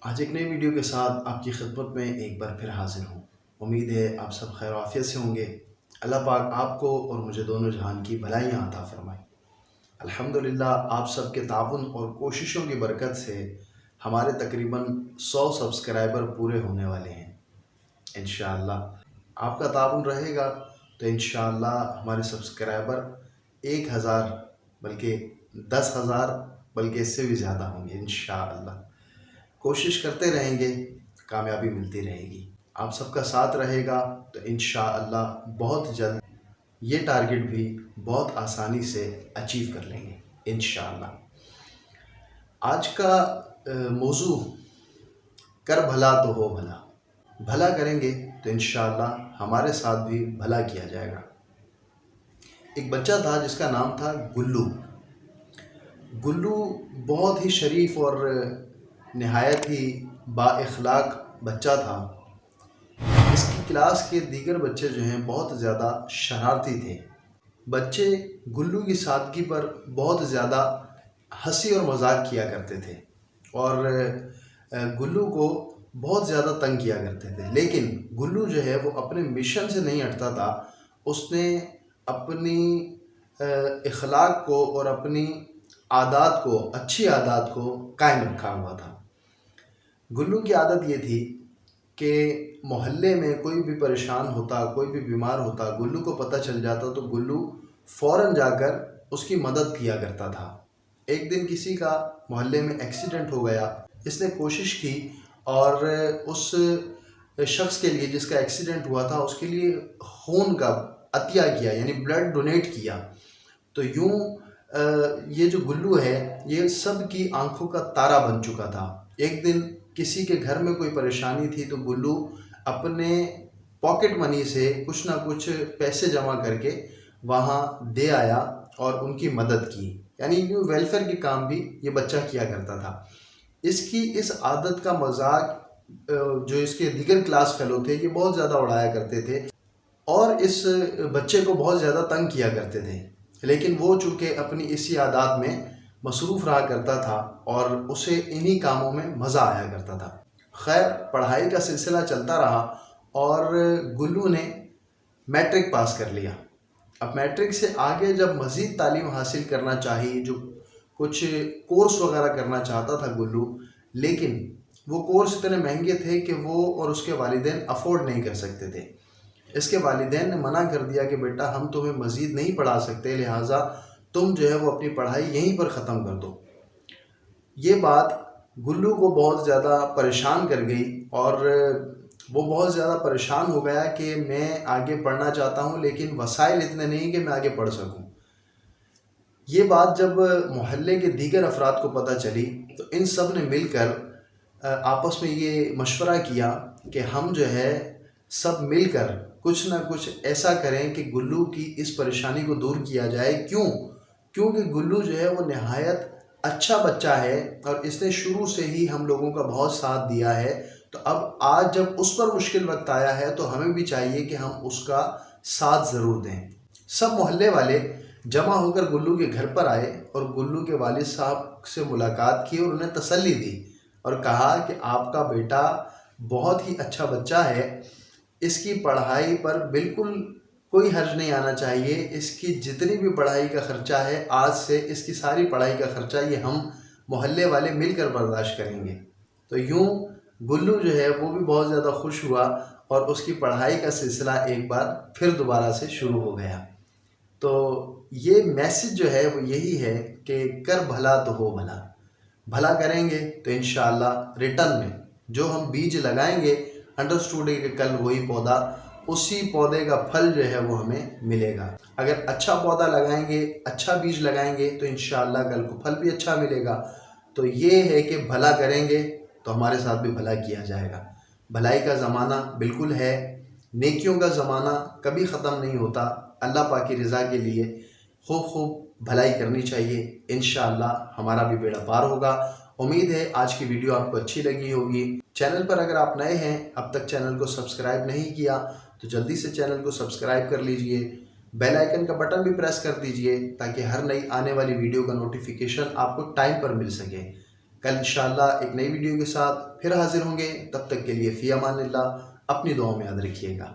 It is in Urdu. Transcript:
آج ایک نئی ویڈیو کے ساتھ آپ کی خدمت میں ایک بار پھر حاضر ہوں۔ امید ہے آپ سب خیر و عافیت سے ہوں گے۔ اللہ پاک آپ کو اور مجھے دونوں جہان کی بھلائیاں عطا فرمائے۔ الحمدللہ آپ سب کے تعاون اور کوششوں کی برکت سے ہمارے تقریباً 100 سبسکرائبر پورے ہونے والے ہیں۔ انشاءاللہ آپ کا تعاون رہے گا تو انشاءاللہ ہمارے سبسکرائبر 1000 بلکہ 10,000 بلکہ اس سے بھی زیادہ ہوں گے انشاءاللہ۔ کوشش کرتے رہیں گے، کامیابی ملتی رہے گی۔ آپ سب کا ساتھ رہے گا تو انشاءاللہ بہت جلد یہ ٹارگٹ بھی بہت آسانی سے اچیو کر لیں گے انشاءاللہ۔ آج کا موضوع کر بھلا تو ہو بھلا۔ بھلا کریں گے تو انشاءاللہ ہمارے ساتھ بھی بھلا کیا جائے گا۔ ایک بچہ تھا جس کا نام تھا گلو۔ گلو بہت ہی شریف اور نہایت ہی با اخلاق بچہ تھا۔ اس کی کلاس کے دیگر بچے جو ہیں بہت زیادہ شرارتی تھے۔ بچے گلو کی سادگی پر بہت زیادہ ہنسی اور مذاق کیا کرتے تھے اور گلو کو بہت زیادہ تنگ کیا کرتے تھے، لیکن گلو جو ہے وہ اپنے مشن سے نہیں ہٹتا تھا۔ اس نے اپنی اخلاق کو اور اپنی عادات کو، اچھی عادات کو قائم رکھا ہوا تھا۔ گلو کی عادت یہ تھی کہ محلے میں کوئی بھی پریشان ہوتا، کوئی بھی بیمار ہوتا، گلو کو پتہ چل جاتا تو گلو فوراً جا کر اس کی مدد کیا کرتا تھا۔ ایک دن کسی کا محلے میں ایکسیڈنٹ ہو گیا۔ اس نے کوشش کی اور اس شخص کے لیے جس کا ایکسیڈنٹ ہوا تھا اس کے لیے خون کا عطیہ کیا، یعنی بلڈ ڈونیٹ کیا۔ تو یوں یہ جو گلو ہے یہ سب کی آنکھوں کا تارا بن چکا تھا۔ ایک دن کسی کے گھر میں کوئی پریشانی تھی تو گلو اپنے پاکٹ منی سے کچھ نہ کچھ پیسے جمع کر کے وہاں دے آیا اور ان کی مدد کی، یعنی یوں ویلفیئر کے کام بھی یہ بچہ کیا کرتا تھا۔ اس کی اس عادت کا مذاق جو اس کے دیگر کلاس فیلو تھے یہ بہت زیادہ اڑایا کرتے تھے اور اس بچے کو بہت زیادہ تنگ کیا کرتے تھے، لیکن وہ چونکہ اپنی اسی عادات میں مصروف رہا کرتا تھا اور اسے انہی کاموں میں مزہ آیا کرتا تھا۔ خیر پڑھائی کا سلسلہ چلتا رہا اور گلو نے میٹرک پاس کر لیا۔ اب میٹرک سے آگے جب مزید تعلیم حاصل کرنا چاہی، جو کچھ کورس وغیرہ کرنا چاہتا تھا گلو، لیکن وہ کورس اتنے مہنگے تھے کہ وہ اور اس کے والدین افورڈ نہیں کر سکتے تھے۔ اس کے والدین نے منع کر دیا کہ بیٹا ہم تمہیں مزید نہیں پڑھا سکتے، لہٰذا تم جو ہے وہ اپنی پڑھائی یہیں پر ختم کر دو۔ یہ بات گلو کو بہت زیادہ پریشان کر گئی اور وہ بہت زیادہ پریشان ہو گیا کہ میں آگے پڑھنا چاہتا ہوں لیکن وسائل اتنے نہیں کہ میں آگے پڑھ سکوں۔ یہ بات جب محلے کے دیگر افراد کو پتہ چلی تو ان سب نے مل کر آپس میں یہ مشورہ کیا کہ ہم جو ہے سب مل کر کچھ نہ کچھ ایسا کریں کہ گلو کی اس پریشانی کو دور کیا جائے۔ کیونکہ گلو جو ہے وہ نہایت اچھا بچہ ہے اور اس نے شروع سے ہی ہم لوگوں کا بہت ساتھ دیا ہے، تو اب آج جب اس پر مشکل وقت آیا ہے تو ہمیں بھی چاہیے کہ ہم اس کا ساتھ ضرور دیں۔ سب محلے والے جمع ہو کر گلو کے گھر پر آئے اور گلو کے والد صاحب سے ملاقات کی اور انہیں تسلی دی اور کہا کہ آپ کا بیٹا بہت ہی اچھا بچہ ہے، اس کی پڑھائی پر بالکل کوئی حرج نہیں آنا چاہیے، اس کی جتنی بھی پڑھائی کا خرچہ ہے آج سے اس کی ساری پڑھائی کا خرچہ یہ ہم محلے والے مل کر برداشت کریں گے۔ تو یوں گلو جو ہے وہ بھی بہت زیادہ خوش ہوا اور اس کی پڑھائی کا سلسلہ ایک بار پھر دوبارہ سے شروع ہو گیا۔ تو یہ میسج جو ہے وہ یہی ہے کہ کر بھلا تو ہو بھلا۔ بھلا کریں گے تو انشاءاللہ ریٹرن میں جو ہم بیج لگائیں گے، انڈرسٹوڈ ہے کہ کل وہی پودا، اسی پودے کا پھل جو ہے وہ ہمیں ملے گا۔ اگر اچھا پودا لگائیں گے، اچھا بیج لگائیں گے تو انشاءاللہ کل کو پھل بھی اچھا ملے گا۔ تو یہ ہے کہ بھلا کریں گے تو ہمارے ساتھ بھی بھلا کیا جائے گا۔ بھلائی کا زمانہ بالکل ہے، نیکیوں کا زمانہ کبھی ختم نہیں ہوتا۔ اللہ پاک کی رضا کے لیے خوب بھلائی کرنی چاہیے، انشاءاللہ ہمارا بھی بیڑا پار ہوگا۔ امید ہے آج کی ویڈیو آپ کو اچھی لگی ہوگی۔ چینل پر اگر آپ نئے ہیں، اب تک چینل کو سبسکرائب نہیں کیا تو جلدی سے چینل کو سبسکرائب کر لیجئے، بیل آئیکن کا بٹن بھی پریس کر دیجئے تاکہ ہر نئی آنے والی ویڈیو کا نوٹیفیکیشن آپ کو ٹائم پر مل سکے۔ کل انشاءاللہ ایک نئی ویڈیو کے ساتھ پھر حاضر ہوں گے، تب تک کے لیے فی امان اللہ، اپنی دعاؤں میں یاد رکھیے گا۔